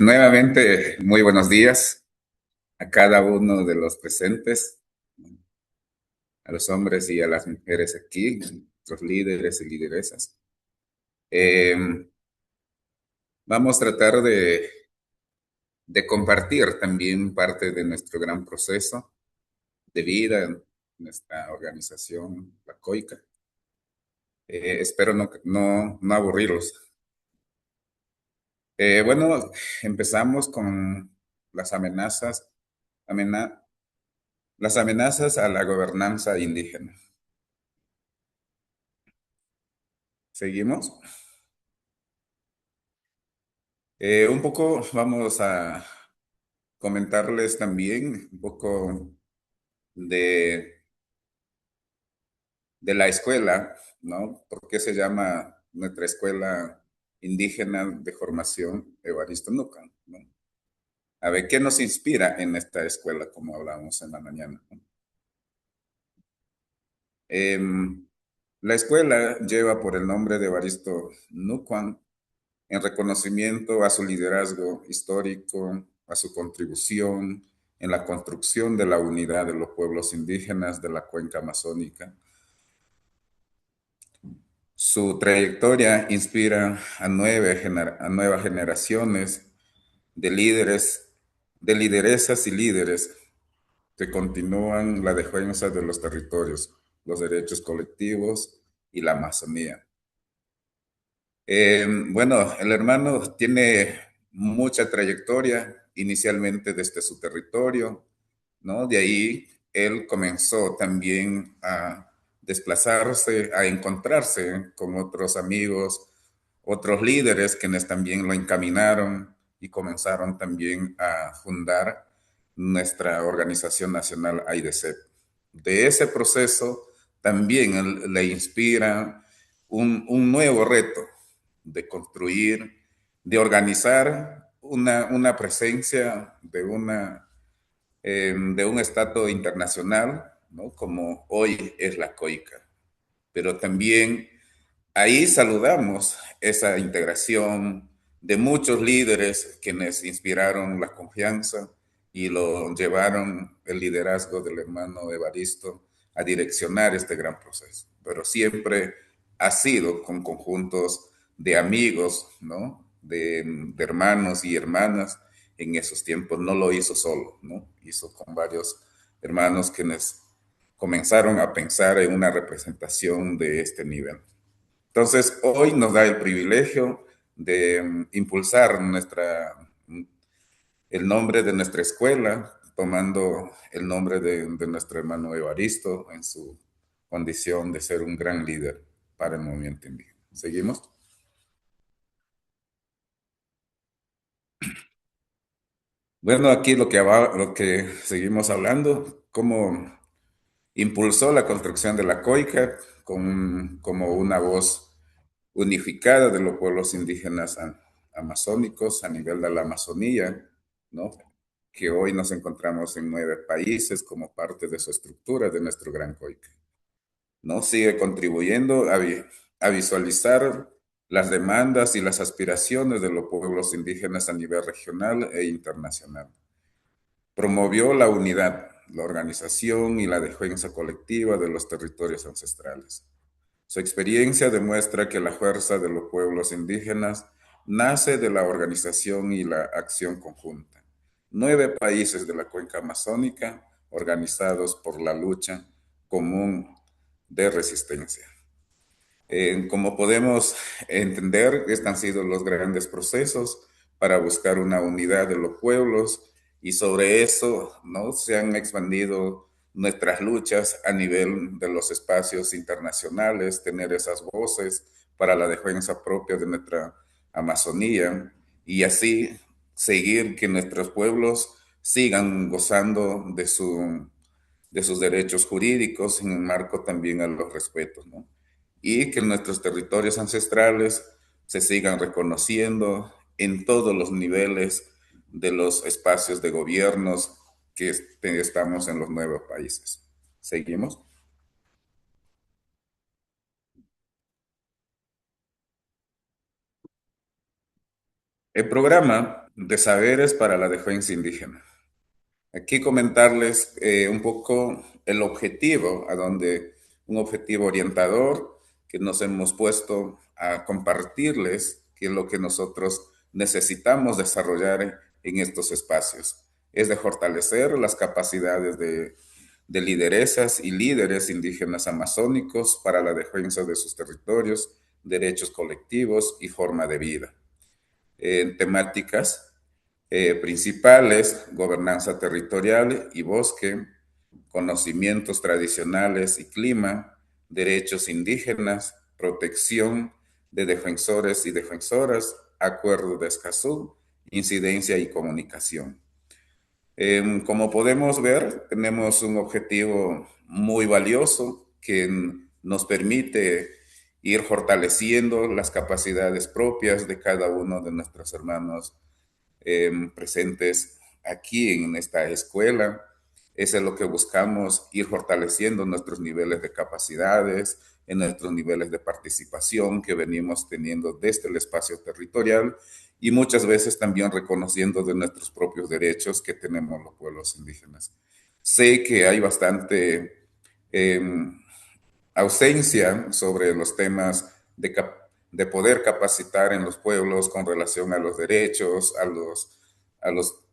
Nuevamente, muy buenos días a cada uno de los presentes, a los hombres y a las mujeres aquí, los líderes y lideresas. Eh, Vamos a tratar de compartir también parte de nuestro gran proceso de vida en nuestra organización, la COICA. Espero no aburrirlos. Bueno, empezamos con las amena- las amenazas a la gobernanza indígena. ¿Seguimos? Un poco vamos a comentarles también un poco de, de la escuela, ¿no? ¿Por qué se llama nuestra escuela indígena de formación Evaristo Nucan, ¿no? A ver, ¿qué nos inspira en esta escuela, como hablamos en la mañana, ¿no? La escuela lleva por el nombre de Evaristo Nucan en reconocimiento a su liderazgo histórico, a su contribución en la construcción de la unidad de los pueblos indígenas de la cuenca amazónica. Su trayectoria inspira a nuevas generaciones de líderes, de lideresas y líderes que continúan la defensa de los territorios, los derechos colectivos y la Amazonía. Bueno, el hermano tiene mucha trayectoria, inicialmente desde su territorio, ¿no? De ahí él comenzó también a desplazarse, a encontrarse con otros amigos, otros líderes quienes también lo encaminaron y comenzaron también a fundar nuestra organización nacional AIDESEP. De ese proceso también le inspira un nuevo reto de construir, de organizar una presencia de un estatus internacional, ¿no? Como hoy es la COICA. Pero también ahí saludamos esa integración de muchos líderes quienes inspiraron la confianza y lo llevaron el liderazgo del hermano Evaristo a direccionar este gran proceso. Pero siempre ha sido con conjuntos de amigos, ¿no? De hermanos y hermanas en esos tiempos. No lo hizo solo, ¿no? Hizo con varios hermanos quienes comenzaron a pensar en una representación de este nivel. Entonces, hoy nos da el privilegio de impulsar el nombre de nuestra escuela, tomando el nombre de nuestro hermano Evaristo en su condición de ser un gran líder para el movimiento indígena. ¿Seguimos? Bueno, aquí lo que seguimos hablando, cómo impulsó la construcción de la COICA como una voz unificada de los pueblos indígenas amazónicos a nivel de la Amazonía, ¿no? Que hoy nos encontramos en 9 países como parte de su estructura de nuestro Gran COICA, ¿no? Sigue contribuyendo a visualizar las demandas y las aspiraciones de los pueblos indígenas a nivel regional e internacional. Promovió la unidad, la organización y la defensa colectiva de los territorios ancestrales. Su experiencia demuestra que la fuerza de los pueblos indígenas nace de la organización y la acción conjunta. 9 países de la cuenca amazónica organizados por la lucha común de resistencia. Como podemos entender, estos han sido los grandes procesos para buscar una unidad de los pueblos y sobre eso, ¿no? Se han expandido nuestras luchas a nivel de los espacios internacionales, tener esas voces para la defensa propia de nuestra Amazonía y así seguir que nuestros pueblos sigan gozando de sus derechos jurídicos en un marco también a los respetos, ¿no? Y que nuestros territorios ancestrales se sigan reconociendo en todos los niveles de los espacios de gobiernos que estamos en los 9 países. ¿Seguimos? El programa de saberes para la defensa indígena. Aquí comentarles un poco el objetivo, un objetivo orientador que nos hemos puesto a compartirles, que es lo que nosotros necesitamos desarrollar en estos espacios. Es de fortalecer las capacidades de lideresas y líderes indígenas amazónicos para la defensa de sus territorios, derechos colectivos y forma de vida. En temáticas principales: gobernanza territorial y bosque, conocimientos tradicionales y clima, derechos indígenas, protección de defensores y defensoras, acuerdo de Escazú, incidencia y comunicación. Como podemos ver, tenemos un objetivo muy valioso que nos permite ir fortaleciendo las capacidades propias de cada uno de nuestros hermanos presentes aquí en esta escuela. Eso es lo que buscamos, ir fortaleciendo nuestros niveles de capacidades, en nuestros niveles de participación que venimos teniendo desde el espacio territorial y muchas veces también reconociendo de nuestros propios derechos que tenemos los pueblos indígenas. Sé que hay bastante eh, ausencia sobre los temas de poder capacitar en los pueblos con relación a los derechos, a los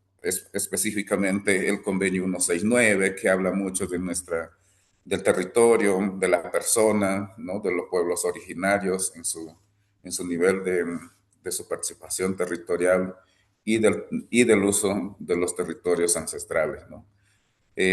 específicamente el convenio 169, que habla mucho del territorio, de la persona, ¿no? De los pueblos originarios en su nivel de su participación territorial y del uso de los territorios ancestrales, ¿no?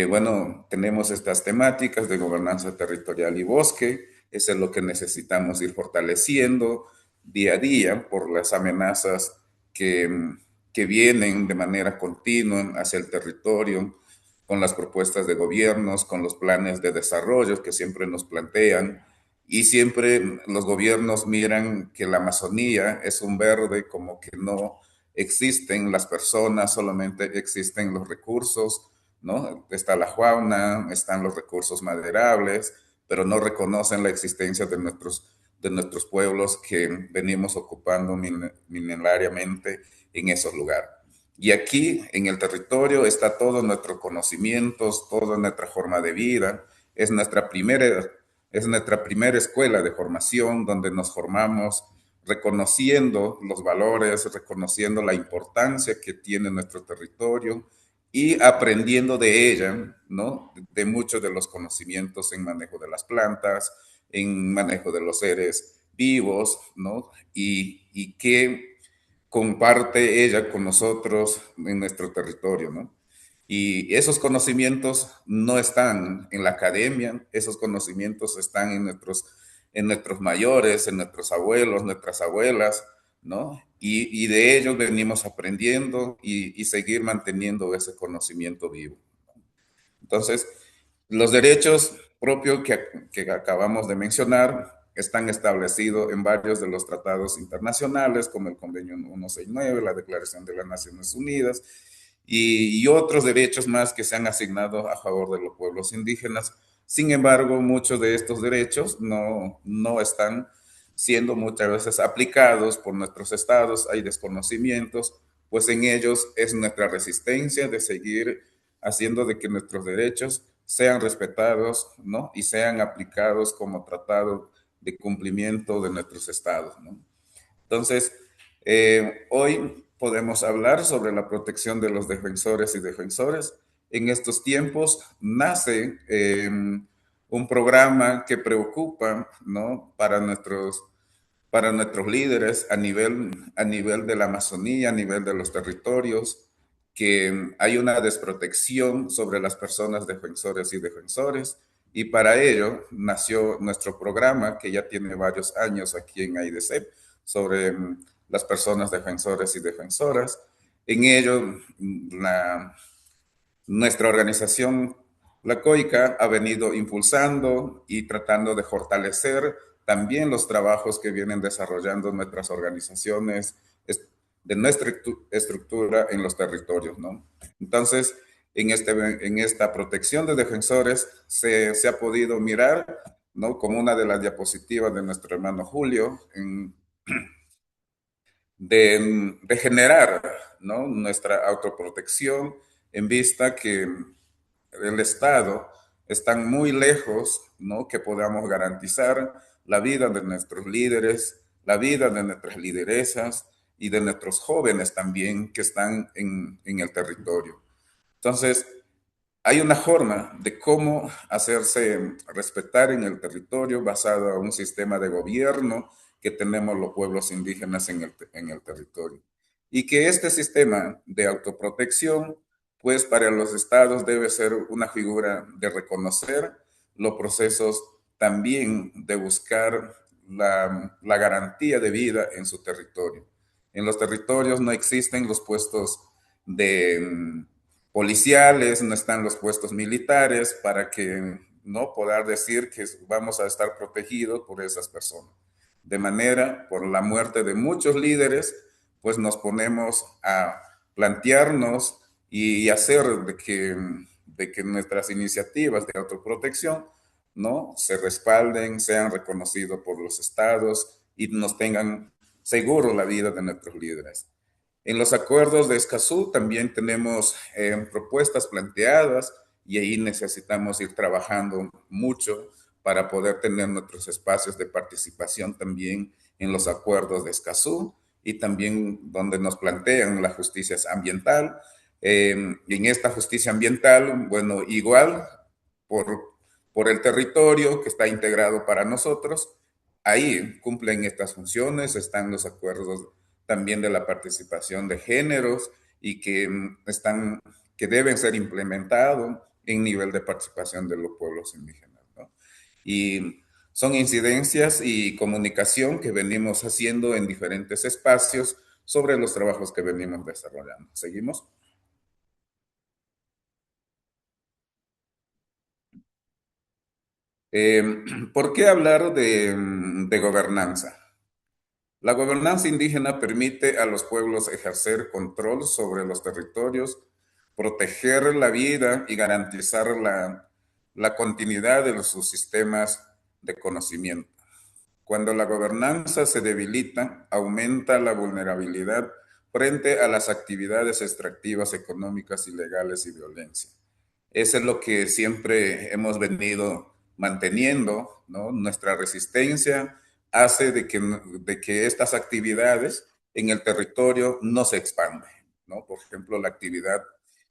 Bueno, tenemos estas temáticas de gobernanza territorial y bosque. Eso es lo que necesitamos ir fortaleciendo día a día por las amenazas que vienen de manera continua hacia el territorio, con las propuestas de gobiernos, con los planes de desarrollo que siempre nos plantean. Y siempre los gobiernos miran que la Amazonía es un verde, como que no existen las personas, solamente existen los recursos, ¿no? Está la fauna, están los recursos maderables, pero no reconocen la existencia de nuestros pueblos que venimos ocupando milenariamente en esos lugares. Y aquí en el territorio está todo nuestro conocimientos, toda nuestra forma de vida. Es nuestra primera, es nuestra primera escuela de formación donde nos formamos reconociendo los valores, reconociendo la importancia que tiene nuestro territorio y aprendiendo de ella, ¿no? De muchos de los conocimientos en manejo de las plantas, en manejo de los seres vivos, ¿no? Y que comparte ella con nosotros en nuestro territorio, ¿no? Y esos conocimientos no están en la academia, esos conocimientos están en nuestros mayores, en nuestros abuelos, nuestras abuelas, ¿no? Y de ellos venimos aprendiendo y seguir manteniendo ese conocimiento vivo. Entonces, los derechos propios que acabamos de mencionar están establecidos en varios de los tratados internacionales, como el Convenio 169, la Declaración de las Naciones Unidas, y otros derechos más que se han asignado a favor de los pueblos indígenas. Sin embargo, muchos de estos derechos no están siendo muchas veces aplicados por nuestros estados, hay desconocimientos, pues en ellos es nuestra resistencia de seguir haciendo de que nuestros derechos sean respetados, ¿no? Y sean aplicados como tratado de cumplimiento de nuestros estados, ¿no? Entonces, hoy podemos hablar sobre la protección de los defensores y defensoras. En estos tiempos nace un programa que preocupa, ¿no? Para nuestros líderes a nivel de la Amazonía, a nivel de los territorios, que hay una desprotección sobre las personas defensores y defensores. Y para ello nació nuestro programa, que ya tiene varios años aquí en AIDESEP, sobre las personas defensores y defensoras. En ello, nuestra organización, la COICA, ha venido impulsando y tratando de fortalecer también los trabajos que vienen desarrollando nuestras organizaciones de nuestra estructura en los territorios, ¿no? Entonces, en esta protección de defensores se ha podido mirar, ¿no? Como una de las diapositivas de nuestro hermano Julio, de generar, ¿no?, nuestra autoprotección en vista que el Estado están muy lejos, ¿no?, que podamos garantizar la vida de nuestros líderes, la vida de nuestras lideresas y de nuestros jóvenes también que están en el territorio. Entonces, hay una forma de cómo hacerse respetar en el territorio basado en un sistema de gobierno que tenemos los pueblos indígenas en el territorio. Y que este sistema de autoprotección, pues para los estados debe ser una figura de reconocer los procesos, también de buscar la garantía de vida en su territorio. En los territorios no existen los puestos de policiales, no están los puestos militares para que no poder decir que vamos a estar protegidos por esas personas. De manera, por la muerte de muchos líderes, pues nos ponemos a plantearnos y hacer de que nuestras iniciativas de autoprotección, ¿no?, se respalden, sean reconocidos por los estados y nos tengan seguro la vida de nuestros líderes. En los acuerdos de Escazú también tenemos propuestas planteadas y ahí necesitamos ir trabajando mucho para poder tener nuestros espacios de participación también en los acuerdos de Escazú y también donde nos plantean la justicia ambiental. Y en esta justicia ambiental, bueno, igual por, por el territorio que está integrado para nosotros, ahí cumplen estas funciones, están los acuerdos también de la participación de géneros y que deben ser implementados en nivel de participación de los pueblos indígenas, ¿no? Y son incidencias y comunicación que venimos haciendo en diferentes espacios sobre los trabajos que venimos desarrollando. ¿Seguimos? Eh, ¿Por qué hablar de gobernanza? La gobernanza indígena permite a los pueblos ejercer control sobre los territorios, proteger la vida y garantizar la continuidad de sus sistemas de conocimiento. Cuando la gobernanza se debilita, aumenta la vulnerabilidad frente a las actividades extractivas económicas, ilegales y violencia. Eso es lo que siempre hemos venido manteniendo, ¿no? Nuestra resistencia hace de que estas actividades en el territorio no se expanden, ¿no? Por ejemplo, la actividad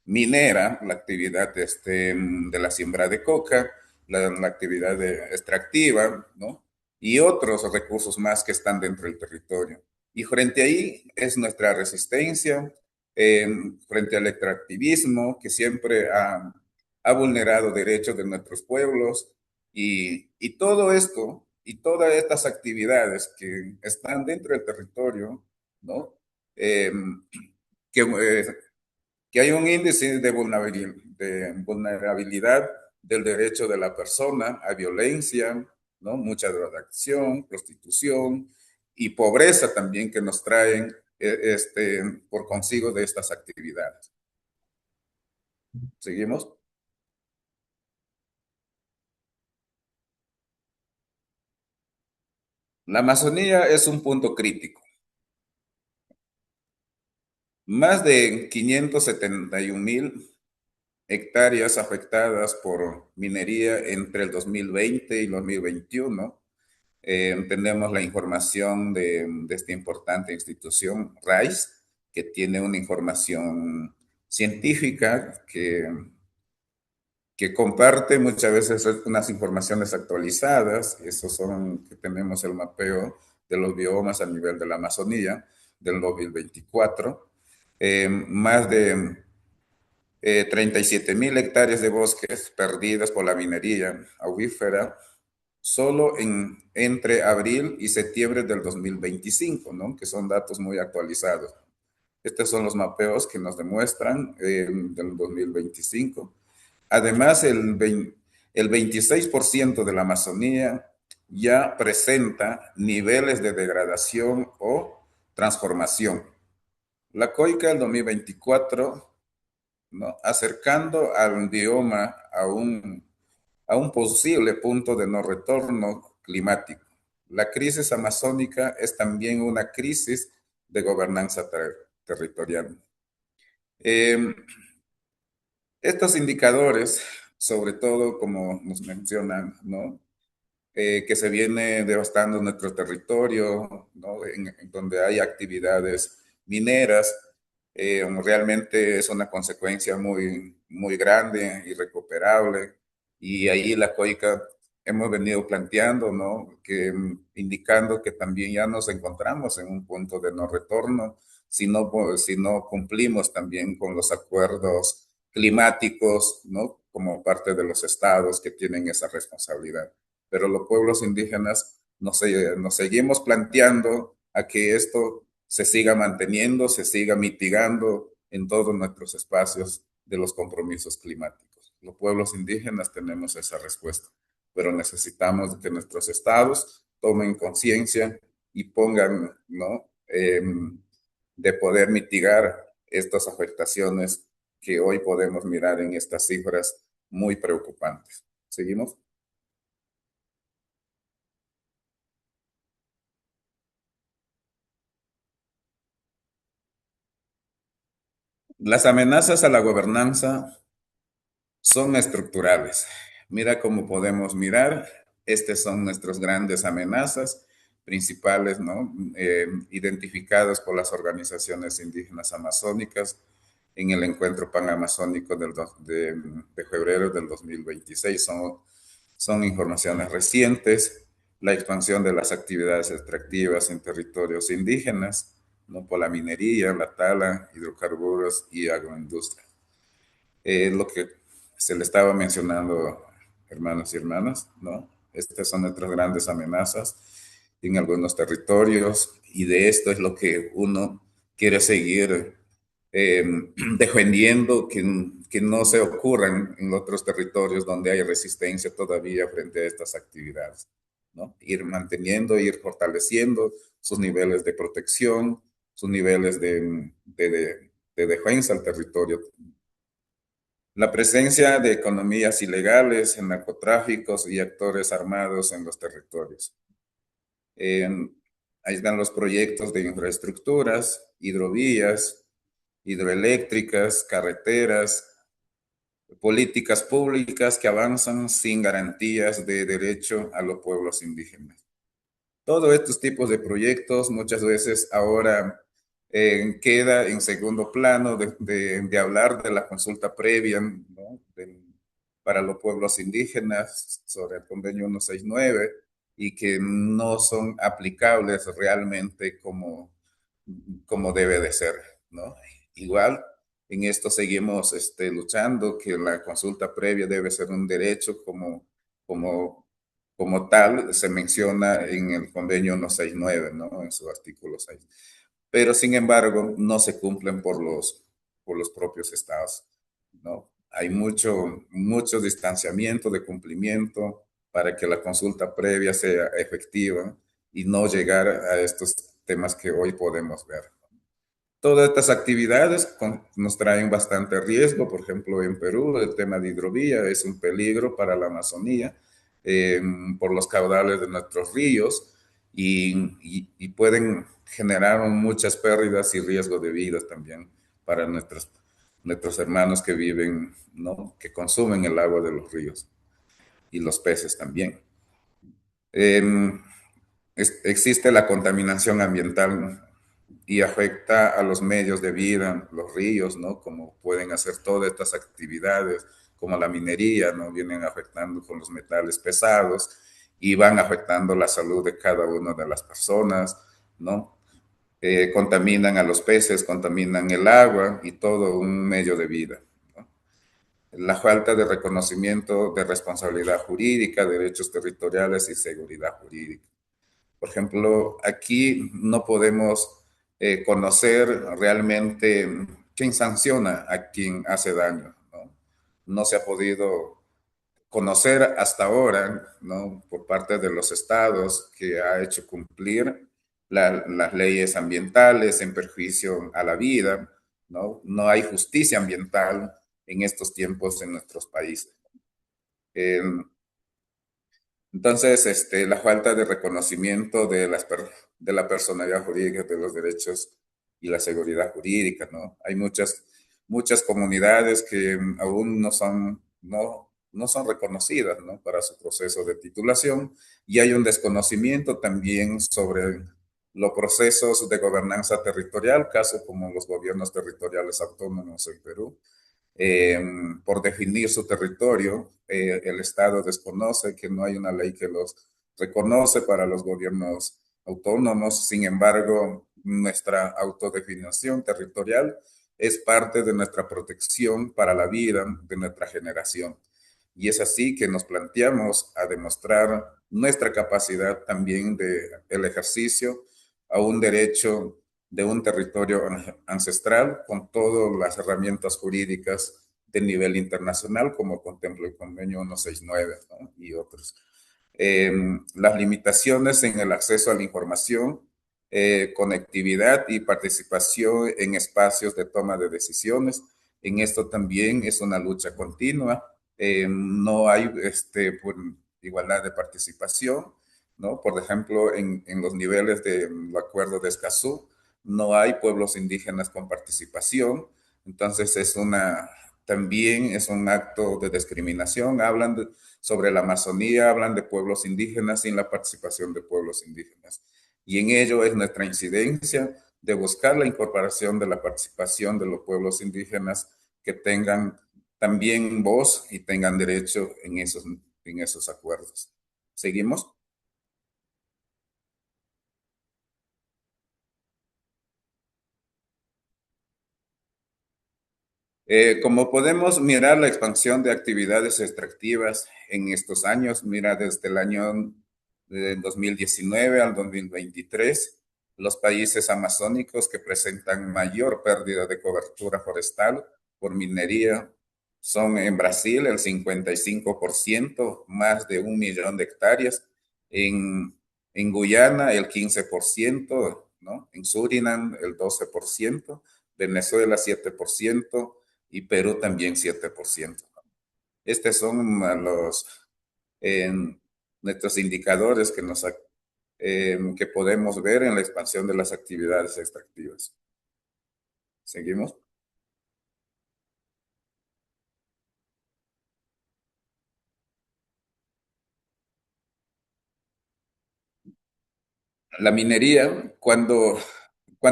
minera, la actividad de la siembra de coca, la actividad extractiva, ¿no?, y otros recursos más que están dentro del territorio. Y frente ahí es nuestra resistencia, eh, frente al extractivismo que siempre ha vulnerado derechos de nuestros pueblos y todo esto y todas estas actividades que están dentro del territorio, ¿no? Eh, que, que hay un índice de vulnerabilidad del derecho de la persona a violencia, ¿no? Mucha drogadicción, prostitución y pobreza también que nos traen por consigo de estas actividades. ¿Seguimos? La Amazonía es un punto crítico. Más de 571.000 hectáreas afectadas por minería entre el 2020 y 2021. Tenemos la información de esta importante institución, RAIS, que tiene una información científica que comparte muchas veces unas informaciones actualizadas. Esos son que tenemos el mapeo de los biomas a nivel de la Amazonía del 2024. Más de 37.000 hectáreas de bosques perdidas por la minería acuífera solo entre abril y septiembre del 2025, ¿no?, que son datos muy actualizados. Estos son los mapeos que nos demuestran del 2025. Además, el 26% de la Amazonía ya presenta niveles de degradación o transformación. La COICA del 2024, ¿no?, acercando al bioma a un posible punto de no retorno climático. La crisis amazónica es también una crisis de gobernanza territorial. Eh, Estos indicadores, sobre todo, como nos mencionan, ¿no? Que se viene devastando nuestro territorio, ¿no? En donde hay actividades mineras, realmente es una consecuencia muy grande, irrecuperable, y ahí la COICA hemos venido planteando, ¿no? Que, indicando que también ya nos encontramos en un punto de no retorno si no cumplimos también con los acuerdos climáticos, ¿no? Como parte de los estados que tienen esa responsabilidad, pero los pueblos indígenas nos seguimos planteando a que esto se siga manteniendo, se siga mitigando en todos nuestros espacios de los compromisos climáticos. Los pueblos indígenas tenemos esa respuesta, pero necesitamos que nuestros estados tomen conciencia y pongan, ¿no? De poder mitigar estas afectaciones que hoy podemos mirar en estas cifras muy preocupantes. ¿Seguimos? Las amenazas a la gobernanza son estructurales. Mira cómo podemos mirar. Estas son nuestras grandes amenazas principales, ¿no? Identificadas por las organizaciones indígenas amazónicas en el encuentro panamazónico de febrero del 2026. Son informaciones recientes. La expansión de las actividades extractivas en territorios indígenas, ¿no? Por la minería, la tala, hidrocarburos y agroindustria. Lo que se le estaba mencionando, hermanos y hermanas, ¿no? Estas son nuestras grandes amenazas en algunos territorios y de esto es lo que uno quiere seguir eh, defendiendo que no se ocurran en otros territorios donde hay resistencia todavía frente a estas actividades, ¿no? Ir manteniendo, ir fortaleciendo sus niveles de protección, sus niveles de defensa al territorio. La presencia de economías ilegales, en narcotráficos y actores armados en los territorios. Eh, Ahí están los proyectos de infraestructuras, hidrovías, hidroeléctricas, carreteras, políticas públicas que avanzan sin garantías de derecho a los pueblos indígenas. Todos estos tipos de proyectos muchas veces ahora queda en segundo plano de hablar de la consulta previa, ¿no? Para los pueblos indígenas sobre el convenio 169 y que no son aplicables realmente como debe de ser, ¿no? Igual en esto seguimos luchando que la consulta previa debe ser un derecho como como tal, se menciona en el convenio 169, ¿no? En su artículo 6. Pero, sin embargo, no se cumplen por los propios estados, ¿no? Hay mucho distanciamiento de cumplimiento para que la consulta previa sea efectiva y no llegar a estos temas que hoy podemos ver. Todas estas actividades nos traen bastante riesgo. Por ejemplo, en Perú, el tema de hidrovía es un peligro para la Amazonía por los caudales de nuestros ríos y pueden generar muchas pérdidas y riesgo de vida también para nuestros hermanos que viven, ¿no? Que consumen el agua de los ríos y los peces también. Eh, Existe la contaminación ambiental y afecta a los medios de vida, los ríos, ¿no? Como pueden hacer todas estas actividades, como la minería, ¿no? Vienen afectando con los metales pesados y van afectando la salud de cada una de las personas, ¿no? Contaminan a los peces, contaminan el agua y todo un medio de vida, ¿no? La falta de reconocimiento de responsabilidad jurídica, derechos territoriales y seguridad jurídica. Por ejemplo, aquí no podemos conocer realmente quién sanciona a quien hace daño, ¿no? No se ha podido conocer hasta ahora, ¿no? Por parte de los estados que ha hecho cumplir las leyes ambientales en perjuicio a la vida, ¿no? No hay justicia ambiental en estos tiempos en nuestros países. Eh, entonces, la falta de reconocimiento de la personalidad jurídica de los derechos y la seguridad jurídica, ¿no? Hay muchas comunidades que aún no son reconocidas, ¿no? Para su proceso de titulación y hay un desconocimiento también sobre los procesos de gobernanza territorial, casos como los gobiernos territoriales autónomos en Perú, eh, por definir su territorio. El Estado desconoce que no hay una ley que los reconoce para los gobiernos autónomos. Sin embargo, nuestra autodefinición territorial es parte de nuestra protección para la vida de nuestra generación. Y es así que nos planteamos a demostrar nuestra capacidad también de el ejercicio a un derecho de un territorio ancestral con todas las herramientas jurídicas de nivel internacional, como contempla el convenio 169, ¿no? Y otros. Eh, las limitaciones en el acceso a la información, conectividad y participación en espacios de toma de decisiones. En esto también es una lucha continua. No hay por igualdad de participación, ¿no? Por ejemplo, en los niveles del acuerdo de Escazú, no hay pueblos indígenas con participación. Entonces también es un acto de discriminación. Sobre la Amazonía, hablan de pueblos indígenas sin la participación de pueblos indígenas. Y en ello es nuestra incidencia de buscar la incorporación de la participación de los pueblos indígenas que tengan también voz y tengan derecho en esos acuerdos. ¿Seguimos? Como podemos mirar la expansión de actividades extractivas en estos años, mira, desde el año de 2019 al 2023, los países amazónicos que presentan mayor pérdida de cobertura forestal por minería son en Brasil el 55%, más de 1 millón de hectáreas, en, en Guyana el 15%, ¿no? En Surinam el 12%, Venezuela 7%, y Perú también 7%. Estos son eh, nuestros indicadores que podemos ver en la expansión de las actividades extractivas. ¿Seguimos? La minería, cuando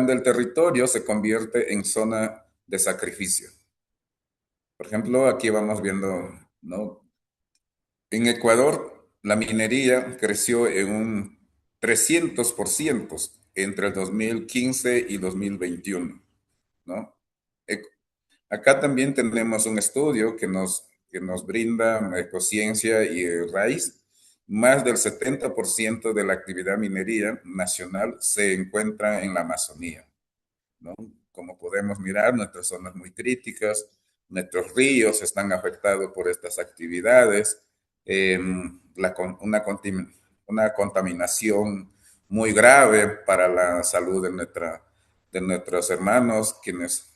el territorio se convierte en zona de sacrificio. Por ejemplo, aquí vamos viendo, ¿no? En Ecuador, la minería creció en un 300% entre el 2015 y 2021, ¿no? E- Acá también tenemos un estudio que nos brinda Ecociencia y Raíz. Más del 70% de la actividad minería nacional se encuentra en la Amazonía, ¿no? Como podemos mirar, nuestras zonas muy críticas, nuestros ríos están afectados por estas actividades, eh, una contaminación muy grave para la salud de nuestros hermanos, quienes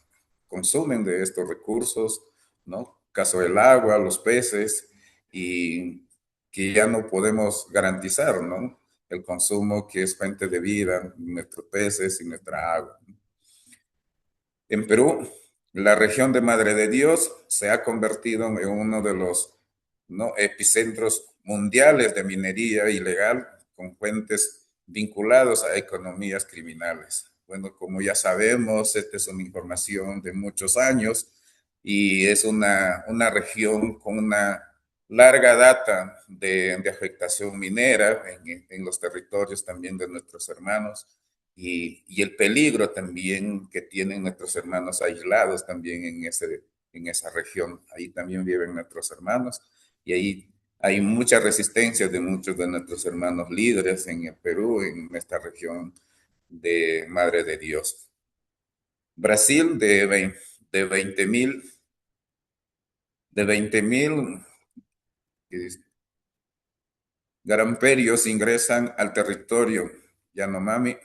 consumen de estos recursos, ¿no? Caso del agua, los peces, y que ya no podemos garantizar, ¿no? El consumo que es fuente de vida, nuestros peces y nuestra agua. En Perú, la región de Madre de Dios se ha convertido en uno de los, ¿no?, epicentros mundiales de minería ilegal con fuentes vinculados a economías criminales. Bueno, como ya sabemos, esta es una información de muchos años y es una región con una larga data de afectación minera en los territorios también de nuestros hermanos y el peligro también que tienen nuestros hermanos aislados también en esa región. Ahí también viven nuestros hermanos y ahí hay mucha resistencia de muchos de nuestros hermanos líderes en el Perú, en esta región de Madre de Dios. Brasil de 20.000 garamperios ingresan al territorio Yanomami,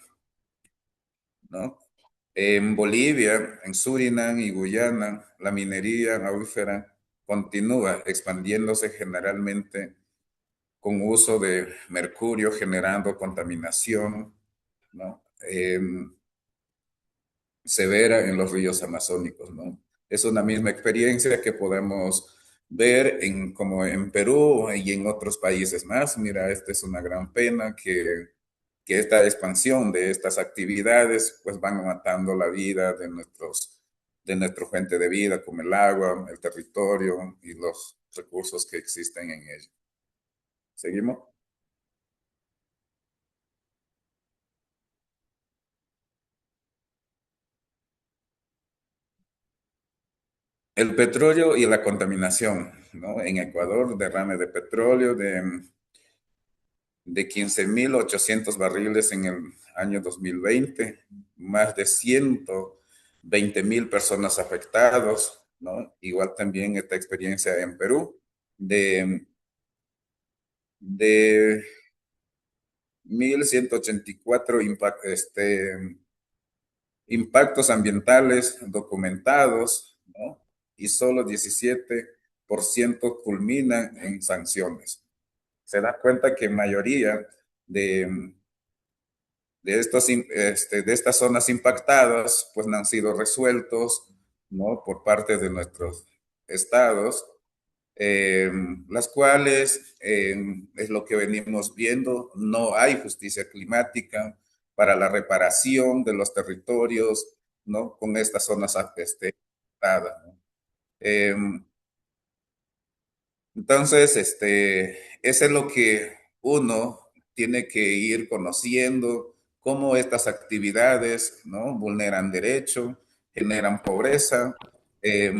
¿no? En Bolivia, en Surinam y Guyana, la minería aurífera continúa expandiéndose generalmente con uso de mercurio, generando contaminación, ¿no? severa en los ríos amazónicos, ¿no? Es una misma experiencia que podemos ver como en Perú y en otros países más. Mira, esta es una gran pena que esta expansión de estas actividades pues van matando la vida de nuestra fuente de vida, como el agua, el territorio y los recursos que existen en ella. ¿Seguimos? El petróleo y la contaminación, ¿no? En Ecuador, derrame de petróleo de 15.800 barriles en el año 2020, más de 120.000 personas afectadas, ¿no? Igual también esta experiencia en Perú, de, de 1.184 impactos ambientales documentados, ¿no? Y solo 17% culminan en sanciones. Se da cuenta que mayoría de, de estas zonas impactadas, pues no han sido resueltos, ¿no? Por parte de nuestros estados, eh, las cuales, es lo que venimos viendo, no hay justicia climática para la reparación de los territorios, ¿no? Con estas zonas afectadas, ¿no? Eh, entonces, eso es lo que uno tiene que ir conociendo, cómo estas actividades, ¿no? Vulneran derecho, generan pobreza, eh,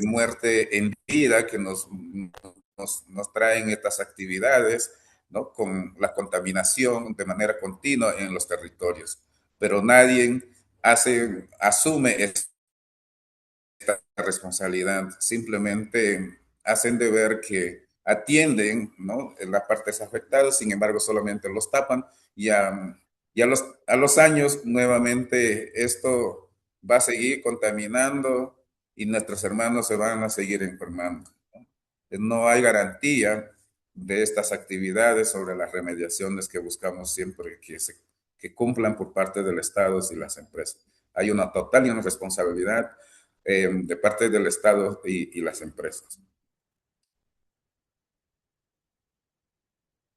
muerte en vida que nos traen estas actividades, ¿no? Con la contaminación de manera continua en los territorios. Pero nadie asume esta responsabilidad, simplemente hacen de ver que atienden, ¿no? En las partes afectadas, sin embargo solamente los tapan y a los años nuevamente esto va a seguir contaminando y nuestros hermanos se van a seguir enfermando. No hay garantía de estas actividades sobre las remediaciones que buscamos siempre que cumplan por parte del Estado y las empresas. Hay una total irresponsabilidad de parte del Estado y las empresas.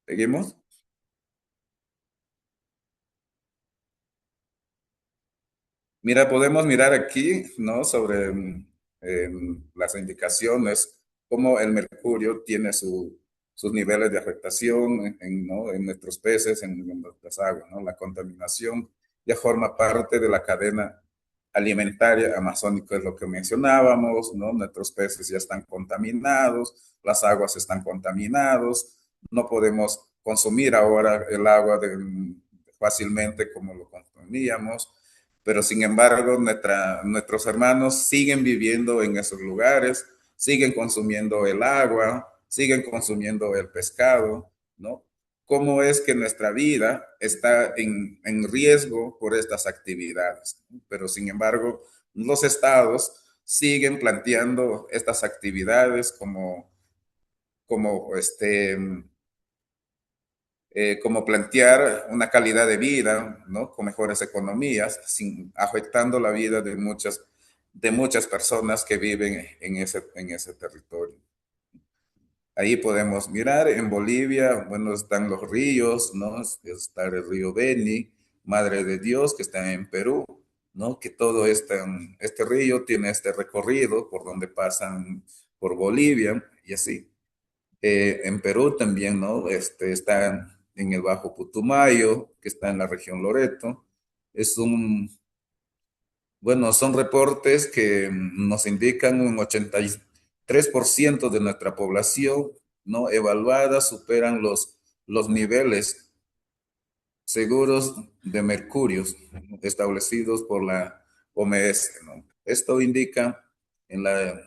¿Seguimos? Mira, podemos mirar aquí, ¿no? Sobre las indicaciones, cómo el mercurio tiene sus niveles de afectación ¿no? En nuestros peces, en nuestras aguas, ¿no? La contaminación ya forma parte de la cadena alimentaria amazónica, es lo que mencionábamos, ¿no? Nuestros peces ya están contaminados, las aguas están contaminadas, no podemos consumir ahora el agua fácilmente como lo consumíamos, pero sin embargo nuestros hermanos siguen viviendo en esos lugares, siguen consumiendo el agua, siguen consumiendo el pescado, ¿no? ¿Cómo es que nuestra vida está en riesgo por estas actividades? Pero sin embargo, los estados siguen planteando estas actividades como como plantear una calidad de vida, ¿no? Con mejores economías, sin afectando la vida de muchas personas que viven en ese territorio. Ahí podemos mirar, en Bolivia, bueno, están los ríos, ¿no? Está el río Beni, Madre de Dios, que está en Perú, ¿no? Que todo este río tiene este recorrido por donde pasan por Bolivia y así. En Perú también, ¿no? Está en el Bajo Putumayo, que está en la región Loreto. Es bueno, son reportes que nos indican un 83% de nuestra población, ¿no? Evaluada superan los niveles seguros de mercurios establecidos por la OMS, ¿no? Esto indica en la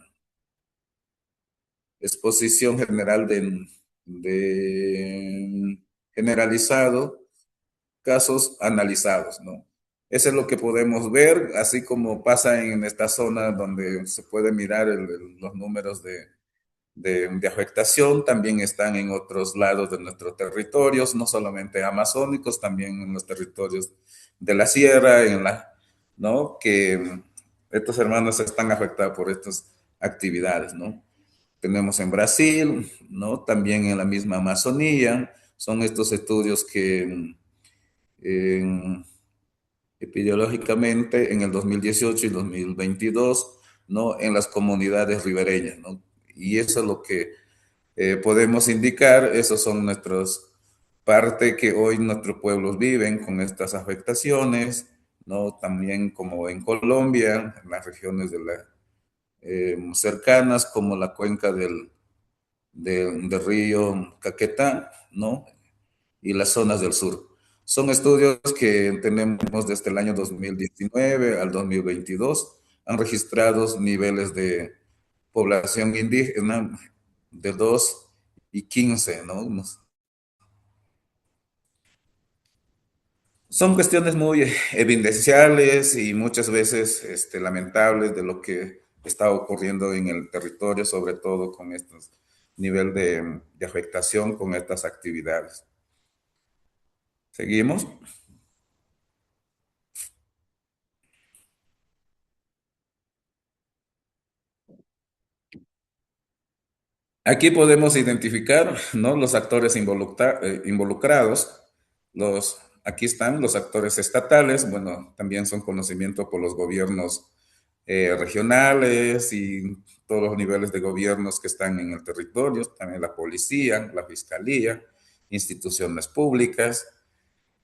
exposición general de generalizado, casos analizados, ¿no? Eso es lo que podemos ver, así como pasa en esta zona donde se puede mirar los números de afectación, también están en otros lados de nuestros territorios, no solamente amazónicos, también en los territorios de la sierra, ¿no? Que estos hermanos están afectados por estas actividades, ¿no? Tenemos en Brasil, ¿no? También en la misma Amazonía, son estos estudios que eh, epidemiológicamente en el 2018 y 2022, ¿no? En las comunidades ribereñas, ¿no? Y eso es lo que podemos indicar, esos son nuestros parte que hoy nuestros pueblos viven con estas afectaciones, ¿no? También como en Colombia, en las regiones de cercanas como la cuenca del río Caquetá, ¿no? Y las zonas del sur. Son estudios que tenemos desde el año 2019 al 2022. Han registrado niveles de población indígena de 2 y 15, ¿no? Son cuestiones muy evidenciales y muchas veces lamentables de lo que está ocurriendo en el territorio, sobre todo con estos nivel de afectación con estas actividades. ¿Seguimos? Aquí podemos identificar, ¿no? Los actores involucrados. Aquí están los actores estatales, bueno, también son conocimiento por los gobiernos regionales y todos los niveles de gobiernos que están en el territorio, también la policía, la fiscalía, instituciones públicas.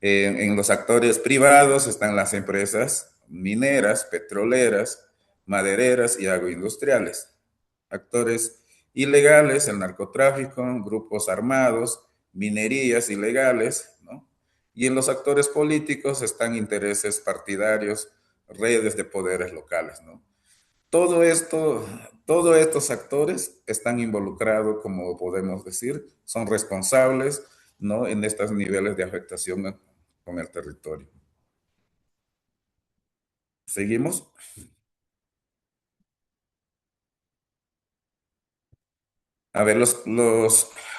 En los actores privados están las empresas mineras, petroleras, madereras y agroindustriales. Actores ilegales, el narcotráfico, grupos armados, minerías ilegales, ¿no? Y en los actores políticos están intereses partidarios, redes de poderes locales, ¿no? Todo esto, todos estos actores están involucrados, como podemos decir, son responsables, ¿no? En estos niveles de afectación con el territorio. ¿Seguimos? A ver, los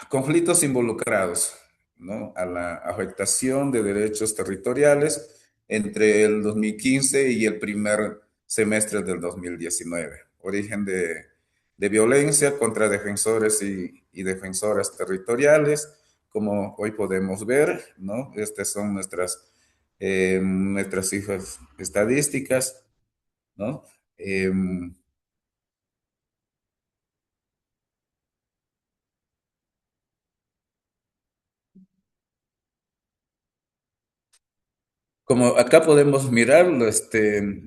conflictos involucrados, ¿no? A la afectación de derechos territoriales entre el 2015 y el primer semestre del 2019. Origen de violencia contra defensores y defensoras territoriales, como hoy podemos ver, ¿no? Estas son nuestras cifras estadísticas, ¿no? Em, Como acá podemos mirar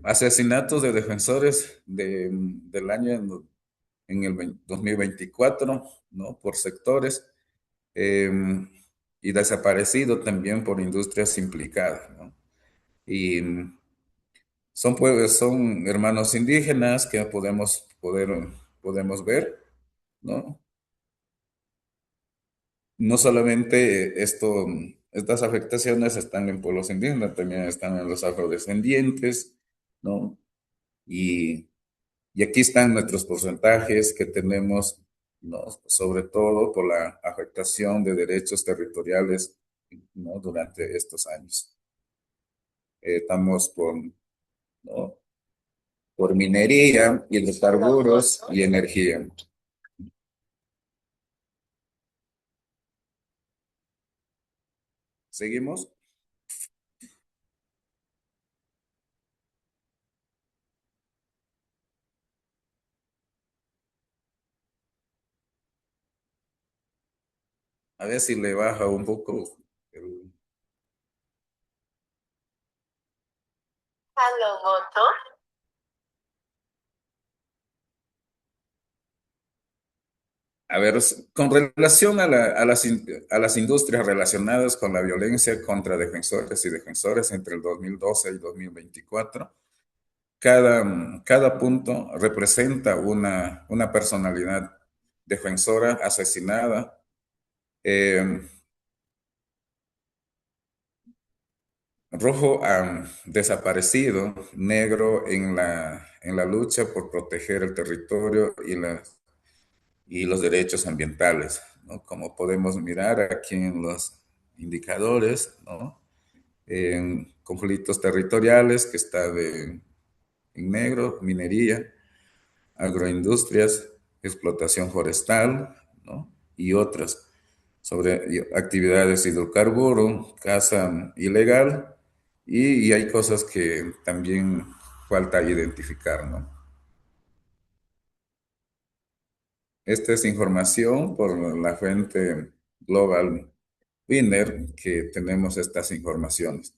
asesinatos de defensores del año en el 2024, ¿no? Por sectores eh, y desaparecido también por industrias implicadas, ¿no? Y son hermanos indígenas que podemos ver, ¿no? No solamente estas afectaciones están en pueblos indígenas, también están en los afrodescendientes, ¿no? Y Y aquí están nuestros porcentajes que tenemos, ¿no? Sobre todo por la afectación de derechos territoriales, ¿no? Durante estos años. Estamos ¿no? Por minería, hidrocarburos y energía. ¿Seguimos? A ver si le baja un poco. el- A ver, con relación a las industrias relacionadas con la violencia contra defensores y defensoras entre el 2012 y 2024, cada punto representa una personalidad defensora asesinada, eh, rojo desaparecido, negro en la lucha por proteger el territorio y los derechos ambientales, ¿no? Como podemos mirar aquí en los indicadores, ¿no? en conflictos territoriales, que está en negro, minería, agroindustrias, explotación forestal, ¿no? Y otras, sobre actividades hidrocarburo, caza ilegal, y hay cosas que también falta identificar, ¿no? Esta es información por la fuente Global Winner que tenemos estas informaciones.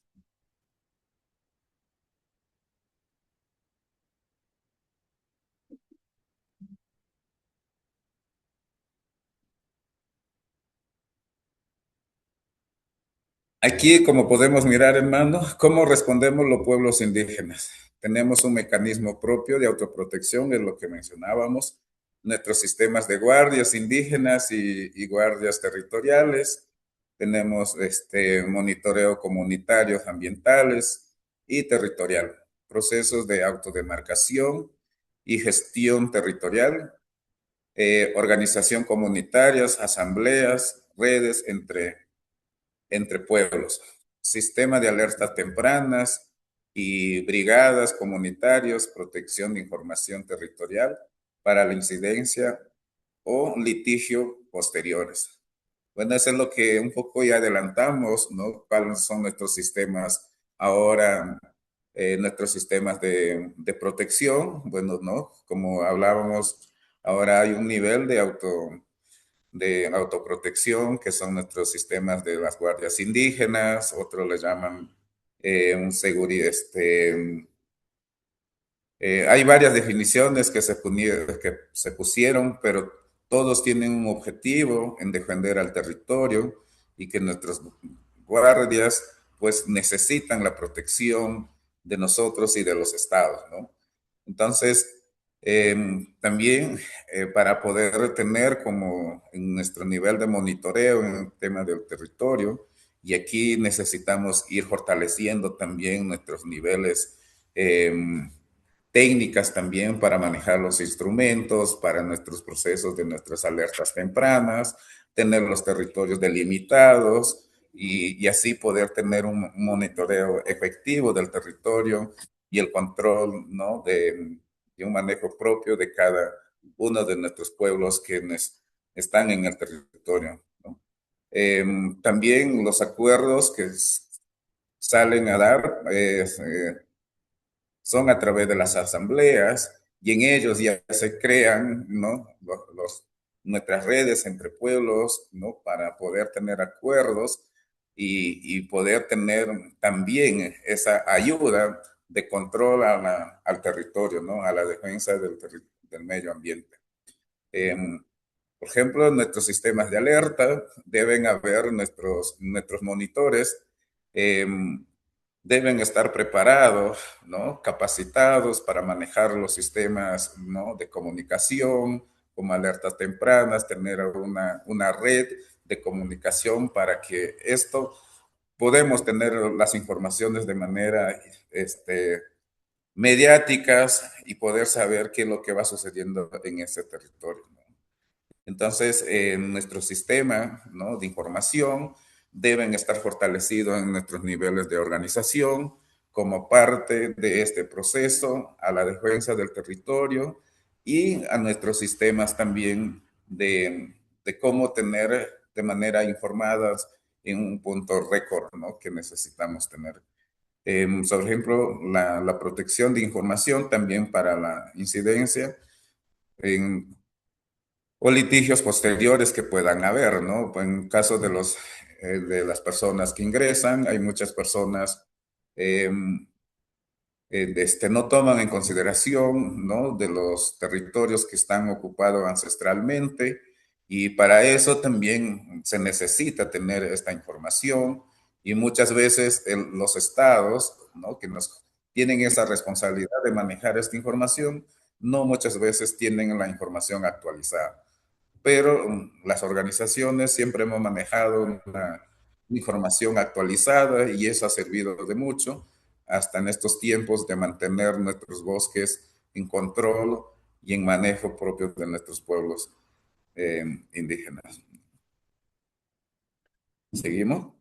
Aquí, como podemos mirar, hermano, ¿cómo respondemos los pueblos indígenas? Tenemos un mecanismo propio de autoprotección, es lo que mencionábamos, nuestros sistemas de guardias indígenas y guardias territoriales. Tenemos este monitoreo comunitarios ambientales y territorial, procesos de autodemarcación y gestión territorial, organización comunitarias, asambleas, redes entre pueblos, sistema de alertas tempranas y brigadas comunitarios, protección de información territorial para la incidencia o litigio posteriores. Bueno, eso es lo que un poco ya adelantamos, ¿no? ¿Cuáles son nuestros sistemas ahora, nuestros sistemas de protección? Bueno, ¿no? Como hablábamos, ahora hay un nivel de autoprotección, que son nuestros sistemas de las guardias indígenas, otros le llaman un seguridad, hay varias definiciones que se pusieron, pero todos tienen un objetivo en defender al territorio y que nuestros guardias pues necesitan la protección de nosotros y de los estados, ¿no? Entonces, eh, también para poder tener como en nuestro nivel de monitoreo en el tema del territorio, y aquí necesitamos ir fortaleciendo también nuestros niveles eh, técnicas también para manejar los instrumentos, para nuestros procesos de nuestras alertas tempranas, tener los territorios delimitados y así poder tener un monitoreo efectivo del territorio y el control, ¿no? De un manejo propio de cada uno de nuestros pueblos quienes están en el territorio, ¿no? También los acuerdos que salen a dar son a través de las asambleas y en ellos ya se crean, ¿no? Nuestras redes entre pueblos, ¿no? Para poder tener acuerdos y poder tener también esa ayuda de control al territorio, ¿no? A la defensa del medio ambiente. Eh, por ejemplo, en nuestros sistemas de alerta deben haber nuestros monitores, eh, deben estar preparados, ¿no? Capacitados para manejar los sistemas, ¿no? De comunicación, como alertas tempranas, tener una red de comunicación para que esto podemos tener las informaciones de manera mediáticas y poder saber qué es lo que va sucediendo en ese territorio, ¿no? Entonces, nuestro sistema, ¿no? De información deben estar fortalecidos en nuestros niveles de organización como parte de este proceso a la defensa del territorio y a nuestros sistemas también de cómo tener de manera informada en un punto récord, ¿no? Que necesitamos tener. Por ejemplo, la protección de información también para la incidencia en o litigios posteriores que puedan haber, ¿no? En caso de las personas que ingresan, hay muchas personas eh, no toman en consideración, ¿no? De los territorios que están ocupados ancestralmente y para eso también se necesita tener esta información y muchas veces los estados, ¿no? Que nos tienen esa responsabilidad de manejar esta información, no muchas veces tienen la información actualizada, pero las organizaciones siempre hemos manejado una información actualizada y eso ha servido de mucho hasta en estos tiempos de mantener nuestros bosques en control y en manejo propio de nuestros pueblos eh, indígenas. ¿Seguimos?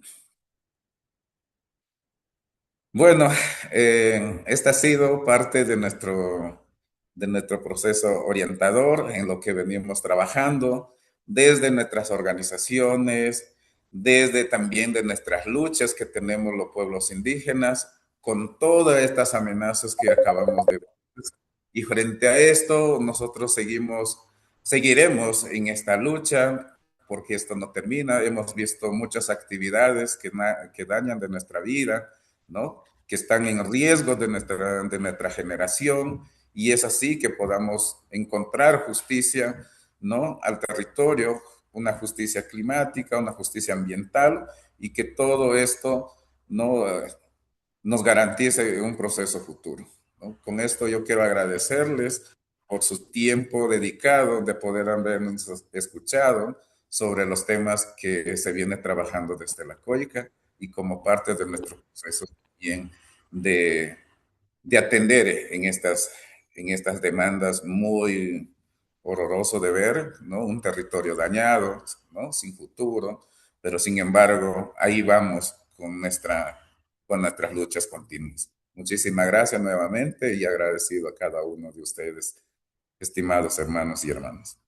Bueno, esta ha sido parte de nuestro proceso orientador en lo que venimos trabajando desde nuestras organizaciones, desde también de nuestras luchas que tenemos los pueblos indígenas, con todas estas amenazas que acabamos de ver. Y frente a esto, nosotros seguiremos en esta lucha porque esto no termina. Hemos visto muchas actividades que dañan de nuestra vida, ¿no? Que están en riesgo de nuestra generación, y es así que podamos encontrar justicia, ¿no? Al territorio, una justicia climática, una justicia ambiental, y que todo esto, ¿no? Nos garantice un proceso futuro, ¿no? Con esto yo quiero agradecerles por su tiempo dedicado de poder habernos escuchado sobre los temas que se viene trabajando desde la COICA y como parte de nuestro proceso también de, de atender en estas demandas muy horroroso de ver, ¿no? Un territorio dañado, ¿no? Sin futuro, pero sin embargo, ahí vamos con nuestras luchas continuas. Muchísimas gracias nuevamente y agradecido a cada uno de ustedes, estimados hermanos y hermanas.